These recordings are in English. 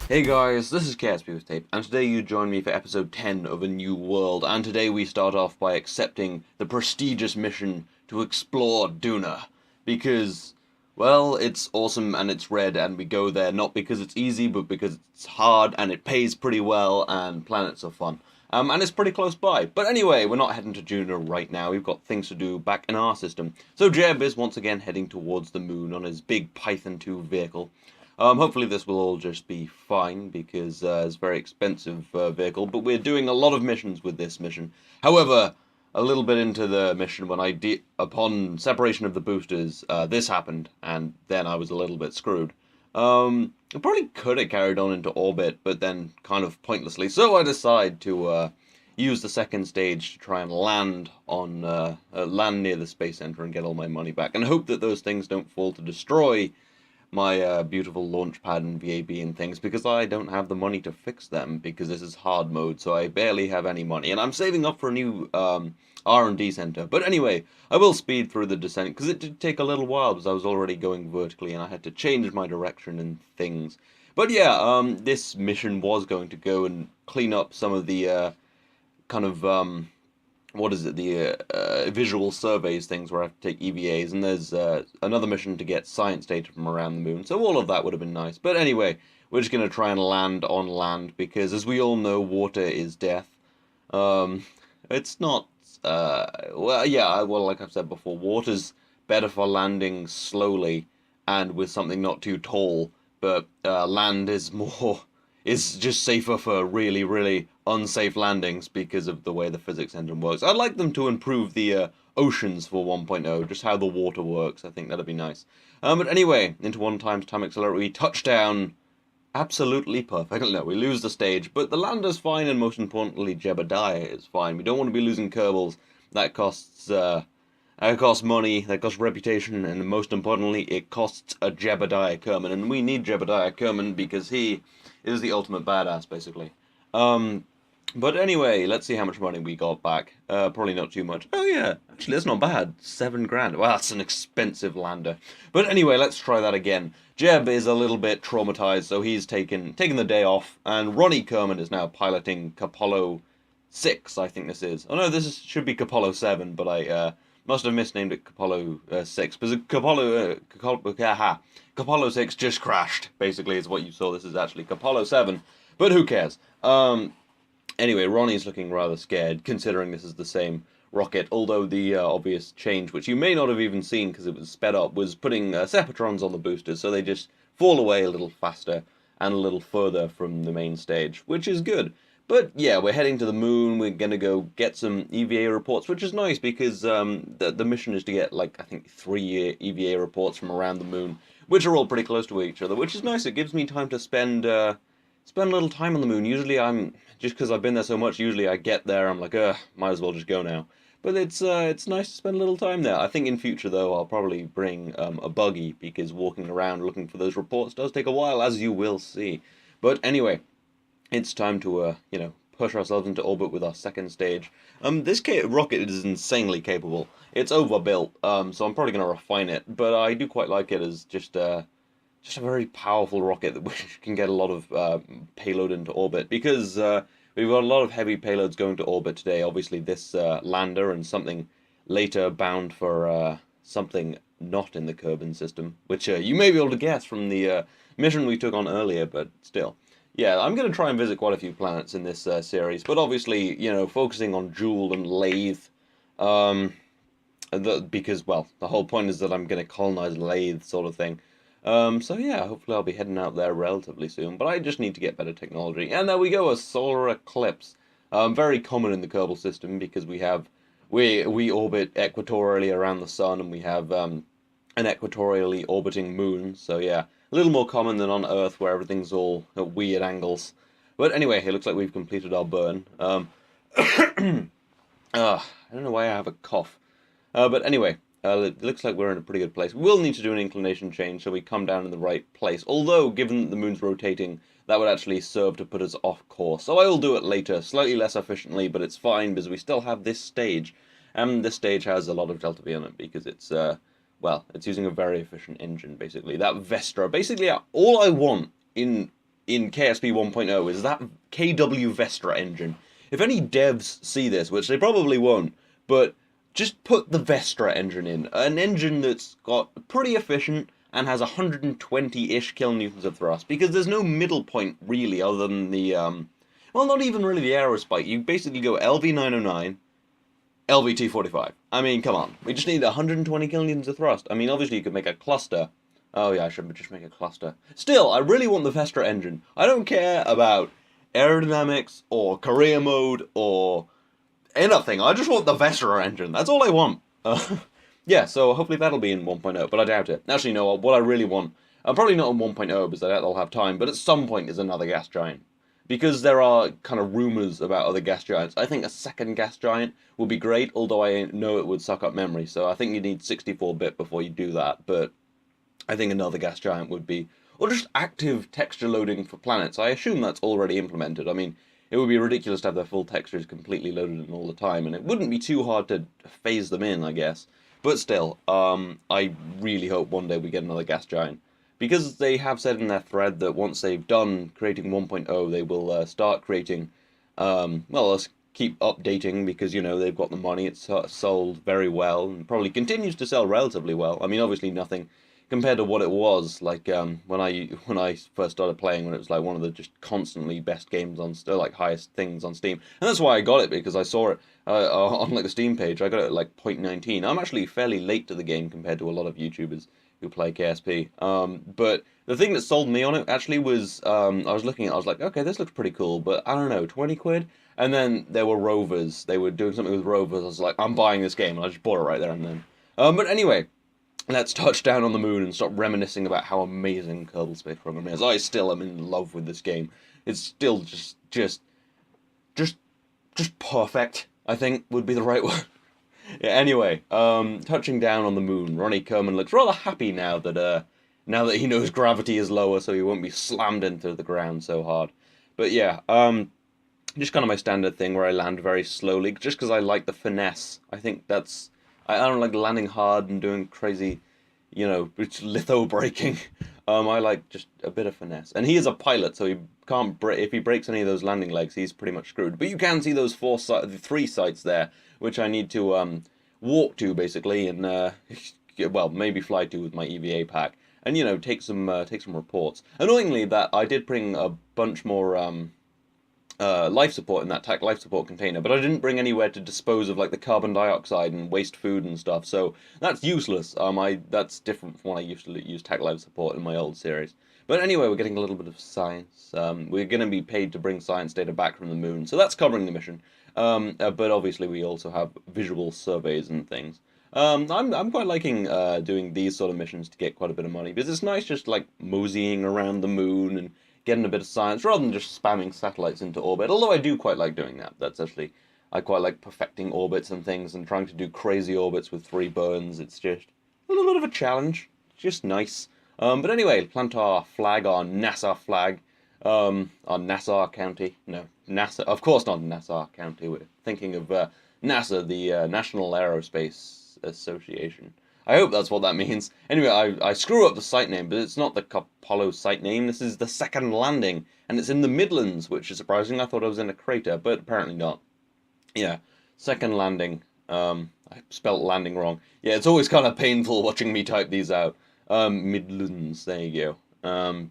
Hey guys, this is Chaos People's Tape, and today you join me for episode 10 of A New World, and today we start off by accepting the prestigious mission to explore Duna, because, well, it's awesome and it's red, and we go there not because it's easy, but because it's hard, and it pays pretty well, and planets are fun. And it's pretty close by. But anyway, we're not heading to Duna right now, we've got things to do back in our system. So Jeb is once again heading towards the moon on his big Python 2 vehicle. Hopefully this will all just be fine because it's a very expensive vehicle, but we're doing a lot of missions with this mission. However, a little bit into the mission when upon separation of the boosters, this happened, and then I was a little bit screwed. I probably could have carried on into orbit, but then kind of pointlessly, so I decided to use the second stage to try and land near the space center and get all my money back, and hope that those things don't fall to destroy my beautiful launch pad and VAB and things, because I don't have the money to fix them because this is hard mode, so I barely have any money, and I'm saving up for a new R&D center. But anyway, I will speed through the descent because it did take a little while because I was already going vertically and I had to change my direction and things. But yeah, this mission was going to go and clean up some of the kind of what is it, the visual surveys things where I have to take EVAs, and there's another mission to get science data from around the moon, so all of that would have been nice. But anyway, we're just going to try and land on land, because as we all know, water is death. It's not, well, yeah, well, like I've said before, water's better for landing slowly and with something not too tall, but land is more is just safer for really, really unsafe landings because of the way the physics engine works. I'd like them to improve the oceans for 1.0, just how the water works. I think that'd be nice. But anyway, into 1 times time accelerator, we touch down absolutely perfect. No, we lose the stage, but the lander's fine, and most importantly, Jebediah is fine. We don't want to be losing Kerbals. That costs money, that costs reputation, and most importantly, it costs a Jebediah Kerman, and we need Jebediah Kerman because he is the ultimate badass, basically. Um, but anyway, let's see how much money we got back. Probably not too much. Oh yeah, actually that's not bad. 7 grand. Well, that's an expensive lander. But anyway, let's try that again. Jeb is a little bit traumatized, so he's taken the day off, and Ronnie Kerman is now piloting Capolo 6, I think this is. Oh no, should be Capolo 7, but I must have misnamed it Capolo 6, because Capolo 6 just crashed, basically, is what you saw. This is actually Capolo 7, but who cares? Anyway, Ronnie's looking rather scared, considering this is the same rocket, although the obvious change, which you may not have even seen because it was sped up, was putting Separatrons on the boosters, so they just fall away a little faster and a little further from the main stage, which is good. But yeah, we're heading to the moon. We're gonna go get some EVA reports, which is nice because the mission is to get, like, I think 3 EVA reports from around the moon, which are all pretty close to each other, which is nice. It gives me time to spend a little time on the moon. Usually I'm just because I've been there so much. Usually I get there, I'm like, might as well just go now. But it's nice to spend a little time there. I think in future though, I'll probably bring a buggy because walking around looking for those reports does take a while, as you will see. But anyway, it's time to push ourselves into orbit with our second stage. This rocket is insanely capable. It's overbuilt, so I'm probably gonna refine it. But I do quite like it as just a very powerful rocket that which can get a lot of payload into orbit, because we've got a lot of heavy payloads going to orbit today. Obviously, this lander and something later bound for something not in the Kerbin system, which you may be able to guess from the mission we took on earlier, but still. Yeah, I'm going to try and visit quite a few planets in this series, but obviously, focusing on Joule and Lathe, um, because, well, the whole point is that I'm going to colonize Lathe, sort of thing. So yeah, hopefully I'll be heading out there relatively soon, but I just need to get better technology. And there we go, a solar eclipse. Very common in the Kerbal system because we orbit equatorially around the sun, and we have an equatorially orbiting moon. So yeah, a little more common than on Earth where everything's all at weird angles. But anyway, it looks like we've completed our burn. I don't know why I have a cough. But anyway, it looks like we're in a pretty good place. We'll need to do an inclination change so we come down in the right place. Although, given that the moon's rotating, that would actually serve to put us off course. So I will do it later, slightly less efficiently, but it's fine because we still have this stage. And this stage has a lot of Delta V on it because it's, well, it's using a very efficient engine, basically. That Vestra, basically, all I want in in KSP 1.0 is that KW Vestra engine. If any devs see this, which they probably won't, but just put the Vestra engine in. An engine that's got pretty efficient and has 120-ish kilonewtons of thrust, because there's no middle point really other than the, well, not even really the aerospike. You basically go LV909, LVT45. I mean, come on. We just need 120 kilonewtons of thrust. I mean, obviously you could make a cluster. Oh yeah, I should just make a cluster. Still, I really want the Vestra engine. I don't care about aerodynamics or career mode or anything. I just want the Vestra engine. That's all I want. Yeah, so hopefully that'll be in 1.0, but I doubt it. Actually, no, what I really want, probably not in 1.0 because I doubt they'll have time, but at some point is another gas giant. Because there are kind of rumors about other gas giants, I think a second gas giant would be great, although I know it would suck up memory, so I think you need 64-bit before you do that, but I think another gas giant would be, or just active texture loading for planets. I assume that's already implemented. I mean, it would be ridiculous to have their full textures completely loaded in all the time, and it wouldn't be too hard to phase them in, I guess. But still, I really hope one day we get another gas giant. Because they have said in their thread that once they've done creating 1.0, they will start creating, well, let's keep updating because, you know, they've got the money, it's sold very well, and probably continues to sell relatively well. I mean, obviously nothing compared to what it was, like, when I first started playing, when it was, like, one of the just constantly best games on, like, highest things on Steam. And that's why I got it, because I saw it on, like, the Steam page. I got it at, like, 0.19. I'm actually fairly late to the game compared to a lot of YouTubers who play KSP. But the thing that sold me on it, actually, was, I was looking at it, I was like, okay, this looks pretty cool, but I don't know, 20 quid? And then there were rovers. They were doing something with rovers. I was like, I'm buying this game, and I just bought it right there and then. But anyway, let's touch down on the moon and stop reminiscing about how amazing Kerbal Space Program is. I still am in love with this game. It's still just perfect, I think, would be the right word. Yeah, anyway, touching down on the moon, Ronnie Kerman looks rather happy now that he knows gravity is lower, so he won't be slammed into the ground so hard. But yeah, just kind of my standard thing where I land very slowly, just because I like the finesse. I think that's... I don't like landing hard and doing crazy, you know, litho breaking. I like just a bit of finesse. And he is a pilot, so he can't if he breaks any of those landing legs, he's pretty much screwed. But you can see those three sites there, which I need to walk to basically, and well, maybe fly to with my EVA pack, and you know, take some reports. Annoyingly, that I did bring a bunch more life support in that TAC life support container, but I didn't bring anywhere to dispose of like the carbon dioxide and waste food and stuff, so that's useless. That's different from when I used to use TAC life support in my old series. But anyway, we're getting a little bit of science. We're going to be paid to bring science data back from the moon, so that's covering the mission. But obviously we also have visual surveys and things. I'm quite liking doing these sort of missions to get quite a bit of money, because it's nice just like moseying around the moon and getting a bit of science, rather than just spamming satellites into orbit, although I do quite like doing that. That's actually, I quite like perfecting orbits and things, and trying to do crazy orbits with 3 burns. It's just a little bit of a challenge. It's just nice. But anyway, plant our flag, our NASA flag, our Nassau County. No, NASA, of course not Nassau County. We're thinking of NASA, the National Aerospace Association. I hope that's what that means. Anyway, I screw up the site name, but it's not the Apollo site name. This is the second landing, and it's in the Midlands, which is surprising. I thought I was in a crater, but apparently not. Yeah, second landing. I spelt landing wrong. Yeah, it's always kind of painful watching me type these out. Midlands, there you go.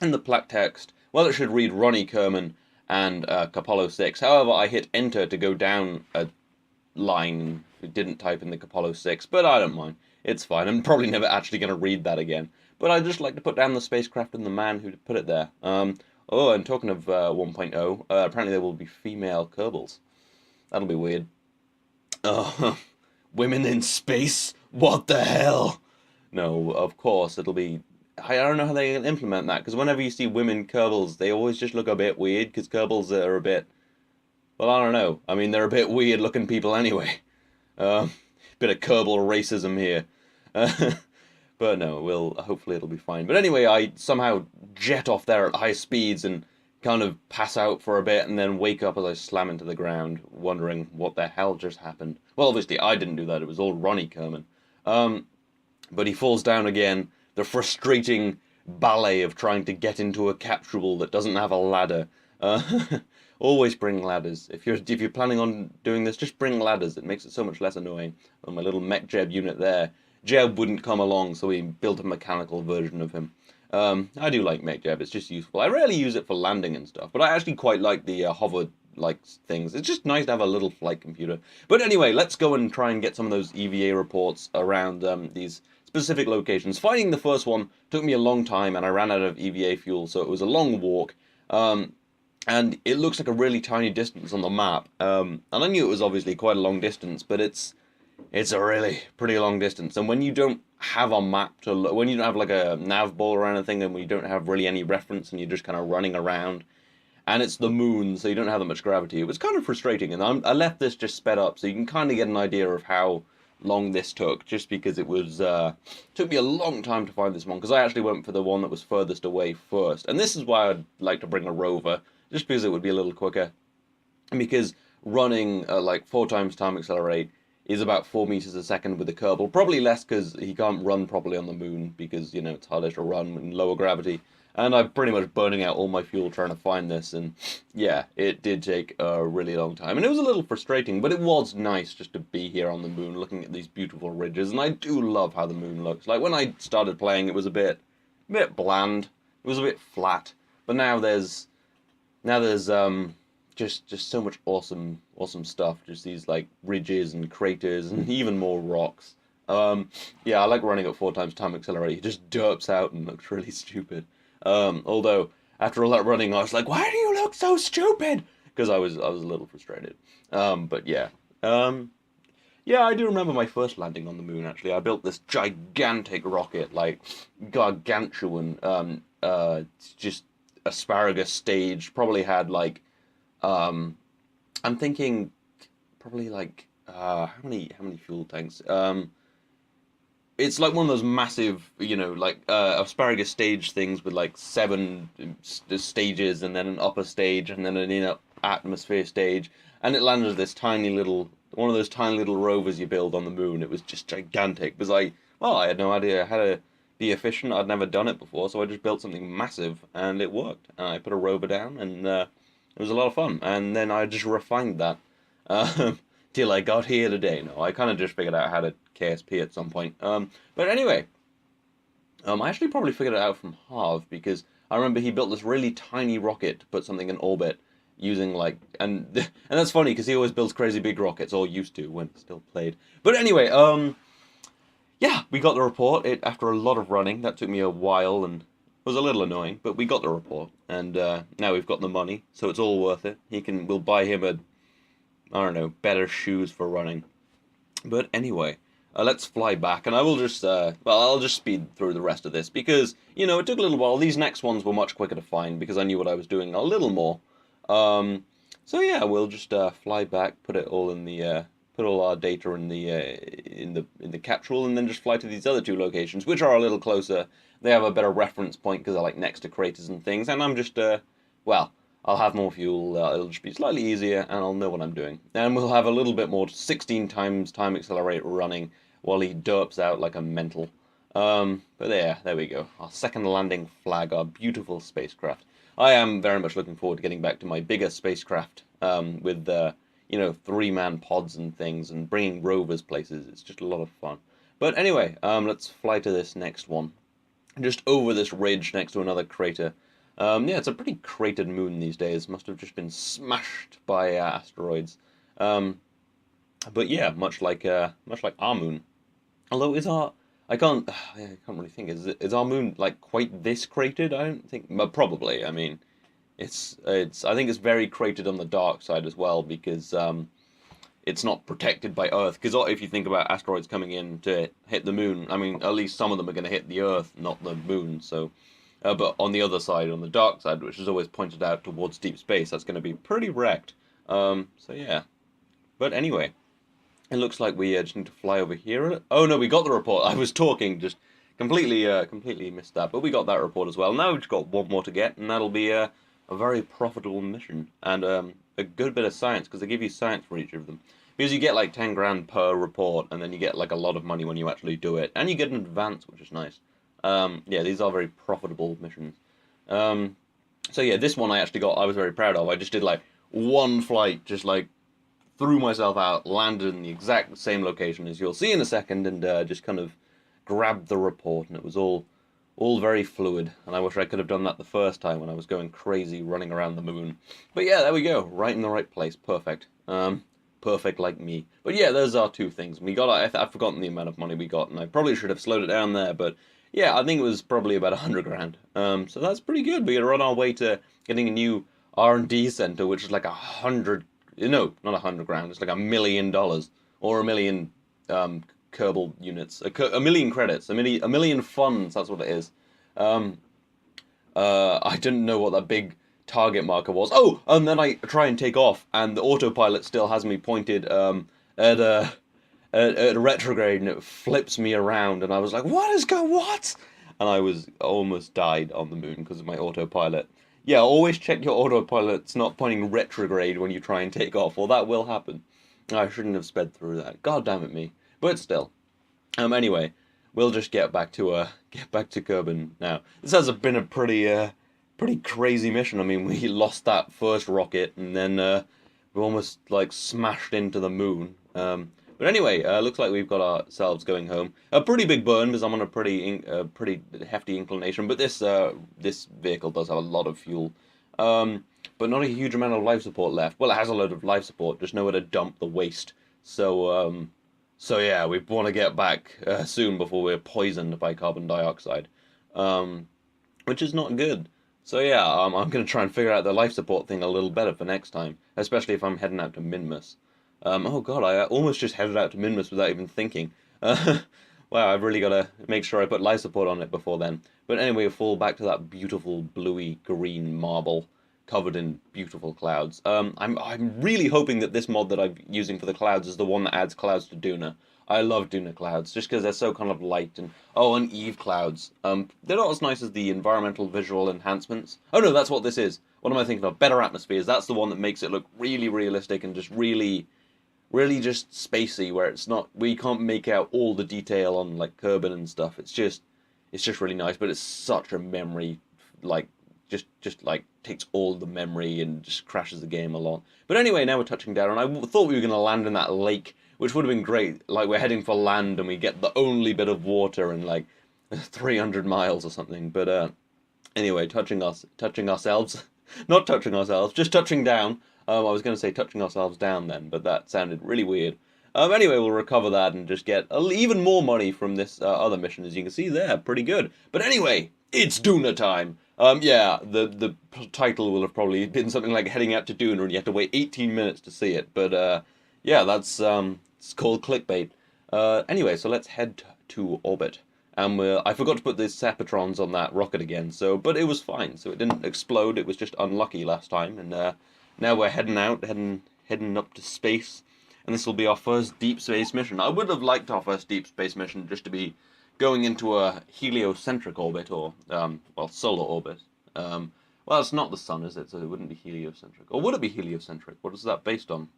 And the plaque text, well, it should read Ronnie Kerman and Apollo 6. However, I hit enter to go down a line. It didn't type in the Apollo 6, but I don't mind. It's fine. I'm probably never actually going to read that again. But I just like to put down the spacecraft and the man who put it there. Oh, and talking of 1.0, apparently there will be female Kerbals. That'll be weird. Women in space? What the hell? No, of course, it'll be... I don't know how they implement that, because whenever you see women Kerbals, they always just look a bit weird, because Kerbals are a bit... Well, I don't know. I mean, they're a bit weird-looking people anyway. Bit of Kerbal racism here. But no, hopefully it'll be fine. But anyway, I somehow jet off there at high speeds and kind of pass out for a bit and then wake up as I slam into the ground, wondering what the hell just happened. Well, obviously I didn't do that. It was all Ronnie Kerman. But he falls down again. The frustrating ballet of trying to get into a capsule that doesn't have a ladder. Always bring ladders. If you're planning on doing this, just bring ladders. It makes it so much less annoying. On my little mech Jeb unit there, Jeb wouldn't come along, so we built a mechanical version of him. I do like mech Jeb. It's just useful. I rarely use it for landing and stuff, but I actually quite like the hover like things. It's just nice to have a little flight computer. But anyway, let's go and try and get some of those EVA reports around these specific locations. Finding the first one took me a long time, and I ran out of EVA fuel, so it was a long walk. And it looks like a really tiny distance on the map. And I knew it was obviously quite a long distance, but it's a really pretty long distance. And when you don't have a map to look, when you don't have like a nav ball or anything, and when you don't have really any reference, and you're just kind of running around, and it's the moon, so you don't have that much gravity, it was kind of frustrating. And I left this just sped up, so you can kind of get an idea of how long this took, just because it was took me a long time to find this one, because I actually went for the one that was furthest away first. And this is why I'd like to bring a rover, just because it would be a little quicker, and because running like 4 times time accelerate is about 4 meters a second with the Kerbal. Probably less because he can't run properly on the moon, because, you know, it's harder to run in lower gravity. And I'm pretty much burning out all my fuel trying to find this, and yeah, it did take a really long time. And it was a little frustrating, but it was nice just to be here on the moon looking at these beautiful ridges, and I do love how the moon looks. Like, when I started playing, it was a bit bland, it was a bit flat, but now there's just so much awesome stuff. Just these like ridges and craters and even more rocks. Yeah, I like running at 4 times time accelerate. It just derps out and looks really stupid. Although after all that running, I was like, why do you look so stupid? Because I was a little frustrated. But yeah. Yeah, I do remember my first landing on the moon. Actually, I built this gigantic rocket, like gargantuan. Just asparagus stage. Probably had like I'm thinking probably like how many fuel tanks? It's like one of those massive, you know, like asparagus stage things with like 7 stages, and then an upper stage, and then an inner atmosphere stage, and it landed this tiny little one of those tiny little rovers you build on the moon. It was just gigantic. It was like, well, I had no idea how to be efficient. I'd never done it before, so I just built something massive, and it worked. And I put a rover down, and it was a lot of fun. And then I just refined that till I got here today. No, I kind of just figured out how to KSP at some point. But anyway, I actually probably figured it out from Harv, because I remember he built this really tiny rocket to put something in orbit using like, and that's funny because he always builds crazy big rockets, or used to when he still played. But anyway, yeah, we got the report. After a lot of running, that took me a while and was a little annoying, but we got the report, and now we've got the money, so it's all worth it. We'll buy him I don't know, better shoes for running. But anyway, let's fly back, and I will just, I'll just speed through the rest of this, because, you know, it took a little while. These next ones were much quicker to find, because I knew what I was doing a little more. So yeah, we'll just fly back, put it all in the, put all our data in the capsule, and then just fly to these other 2 locations, which are a little closer. They have a better reference point, because they're like next to craters and things, and I'm just, well, I'll have more fuel, it'll just be slightly easier, and I'll know what I'm doing. And we'll have a little bit more 16 times time accelerate running while he derps out like a mental. But there we go. Our second landing flag, our beautiful spacecraft. I am very much looking forward to getting back to my bigger spacecraft with, you know, 3-man pods and things, and bringing rovers places. It's just a lot of fun. But anyway, let's fly to this next one. Just over this ridge next to another crater. Yeah, it's a pretty cratered moon these days. Must have just been smashed by asteroids. But yeah, much like our moon. Although I can't really think. Is our moon like quite this cratered? I don't think. But probably. I mean, I think it's very cratered on the dark side as well, because it's not protected by Earth. Because if you think about asteroids coming in to hit the moon, I mean, at least some of them are going to hit the Earth, not the moon. So. But on the other side, on the dark side, which is always pointed out towards deep space, that's going to be pretty wrecked. So yeah. But anyway, it looks like we just need to fly over here. Oh no, we got the report. I was talking, just completely missed that. But we got that report as well. Now we've just got one more to get, and that'll be a very profitable mission. And a good bit of science, because they give you science for each of them. Because you get like 10 grand per report, and then you get like a lot of money when you actually do it. And you get an advance, which is nice. Yeah, these are very profitable missions. Um, so yeah, this one I was very proud of. I just did like one flight, just like threw myself out, landed in the exact same location as you'll see in a second, and just kind of grabbed the report, and it was all very fluid. And I wish I could have done that the first time when I was going crazy running around the moon. But yeah, there we go, right in the right place, perfect. Perfect like me. But yeah, those are two things. We got I've forgotten the amount of money we got, and I probably should have slowed it down there, but yeah, I think it was probably about 100 grand. So that's pretty good. We're on our way to getting a new R&D center, which is like 100. No, not 100 grand. It's like $1 million or a million Kerbal units, a million credits, a million funds. That's what it is. Um, I didn't know what that big target marker was. Oh, and then I try and take off, and the autopilot still has me pointed at a at retrograde, and it flips me around, and I was like, what? And I was almost died on the moon because of my autopilot. Yeah, always check your autopilot's not pointing retrograde when you try and take off, or that will happen. I shouldn't have sped through that. God damn it me. But still. Anyway, we'll just get back to Kerbin now. This has been a pretty crazy mission. I mean, we lost that first rocket, and then we almost like smashed into the moon. But anyway, looks like we've got ourselves going home. A pretty big burn because I'm on a pretty hefty inclination. But this vehicle does have a lot of fuel, but not a huge amount of life support left. Well, it has a load of life support, just nowhere to dump the waste. So yeah, we want to get back soon before we're poisoned by carbon dioxide, um, which is not good. So yeah, I'm gonna try and figure out the life support thing a little better for next time, especially if I'm heading out to Minmus. Oh god, I almost just headed out to Minmus without even thinking. Wow, I've really got to make sure I put life support on it before then. But anyway, we'll fall back to that beautiful bluey green marble covered in beautiful clouds. I'm really hoping that this mod that I'm using for the clouds is the one that adds clouds to Duna. I love Duna clouds just because they're so kind of light and and Eve clouds. They're not as nice as the environmental visual enhancements. Oh no, that's what this is. What am I thinking of? Better atmospheres. That's the one that makes it look really realistic and just really just spacey, where it's not, we can't make out all the detail on like Kerbin and stuff. It's just really nice, but it's such a memory, like just like takes all the memory and just crashes the game a lot. But anyway, now we're touching down, and I thought we were going to land in that lake, which would have been great. Like we're heading for land, and we get the only bit of water in like 300 miles or something. But anyway, touching ourselves, not touching ourselves, just touching down. I was going to say touching ourselves down then, but that sounded really weird. Anyway, we'll recover that and just get even more money from this other mission, as you can see there. Pretty good. But anyway, it's Duna time. Yeah, the title will have probably been something like heading out to Duna, and you have to wait 18 minutes to see it. But yeah, that's it's called clickbait. Anyway, so let's head to orbit. And I forgot to put the Sapatrons on that rocket again, but it was fine. So it didn't explode. It was just unlucky last time, and now we're heading up to space, and this will be our first deep space mission. I would have liked our first deep space mission just to be going into a heliocentric orbit, or solar orbit. Well, it's not the sun, is it? So it wouldn't be heliocentric, or would it be heliocentric? What is that based on?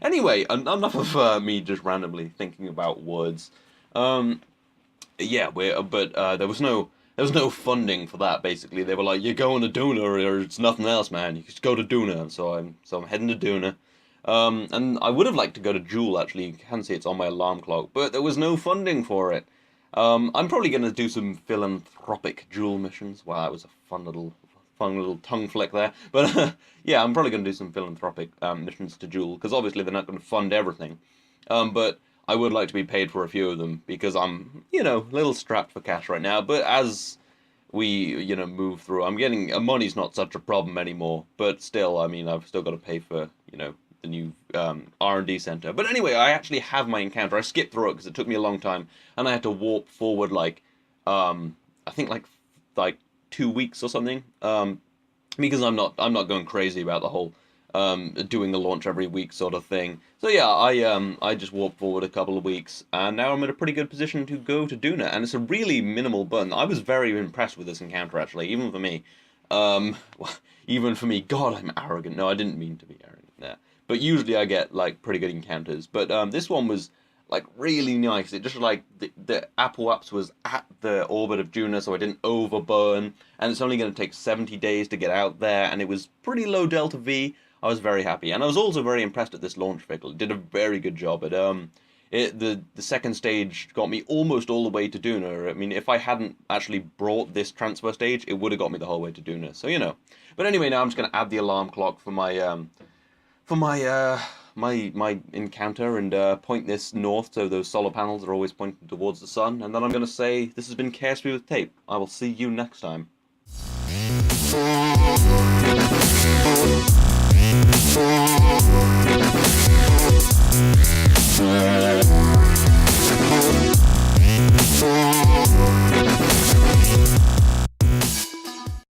Anyway, enough of me just randomly thinking about words. Yeah, there was no funding for that. Basically, they were like, "You're going to Duna, or it's nothing else, man. You just go to Duna." And so I'm heading to Duna. And I would have liked to go to Joule, actually. You can see it's on my alarm clock, but there was no funding for it. I'm probably going to do some philanthropic Joule missions. Wow, that was a fun little tongue flick there. But yeah, I'm probably going to do some philanthropic missions to Joule, because obviously they're not going to fund everything. But I would like to be paid for a few of them, because I'm, a little strapped for cash right now. But as we, move through, I'm getting, money's not such a problem anymore. But still, I mean, I've still got to pay for, the new R&D center. But anyway, I actually have my encounter. I skipped through it because it took me a long time, and I had to warp forward like, I think like 2 weeks or something. Because I'm not going crazy about the whole doing the launch every week sort of thing. So yeah, I just warped forward a couple of weeks, and now I'm in a pretty good position to go to Duna, and it's a really minimal burn. I was very impressed with this encounter, actually, even for me. Even for me. God, I'm arrogant. No, I didn't mean to be arrogant there. But usually I get like pretty good encounters. But this one was like really nice. It just like the apoapse was at the orbit of Duna, so I didn't overburn, and it's only going to take 70 days to get out there, and it was pretty low delta V. I was very happy, and I was also very impressed at this launch vehicle. It did a very good job. The second stage got me almost all the way to Duna. I mean, if I hadn't actually brought this transfer stage, it would have got me the whole way to Duna. So you know. But anyway, now I'm just going to add the alarm clock for my encounter and point this north so those solar panels are always pointing towards the sun. And then I'm going to say, this has been Care Speed with Tape. I will see you next time.